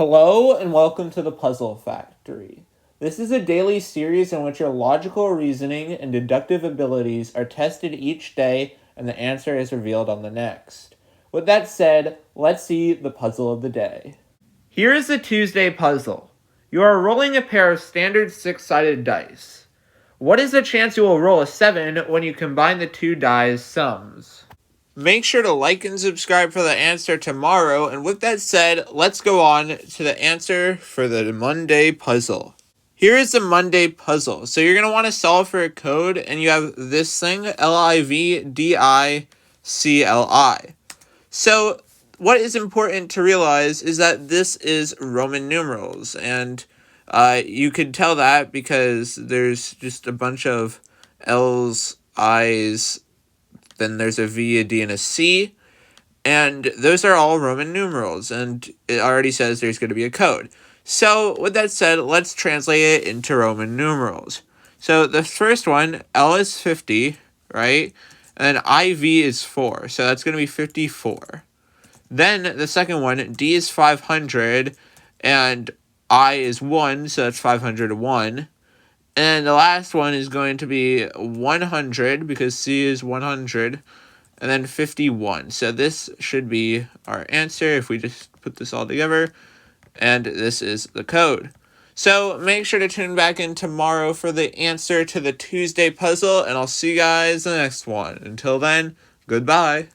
Hello and welcome to the Puzzle Factory. This is a daily series in which your logical reasoning and deductive abilities are tested each day and the answer is revealed on the next. With that said, let's see the puzzle of the day. Here is the Tuesday puzzle. You are rolling a pair of standard six-sided dice. What is the chance you will roll a 7 when you combine the two dice' sums? Make sure to like and subscribe for the answer tomorrow. And with that said, let's go on to the answer for the Monday puzzle. Here is the Monday puzzle. So you're going to want to solve for a code, and you have this thing, LIVDICLI. So what is important to realize is that this is Roman numerals, and you could tell that because there's just a bunch of L's, I's, then there's a V, a D, and a C, and those are all Roman numerals, and it already says there's going to be a code. So with that said, let's translate it into Roman numerals. So the first one, L is 50, right? And IV is 4, so that's going to be 54. Then the second one, D is 500, and I is 1, so that's 501. And the last one is going to be 100, because C is 100, and then 51. So this should be our answer if we just put this all together. And this is the code. So make sure to tune back in tomorrow for the answer to the Tuesday puzzle, and I'll see you guys in the next one. Until then, goodbye.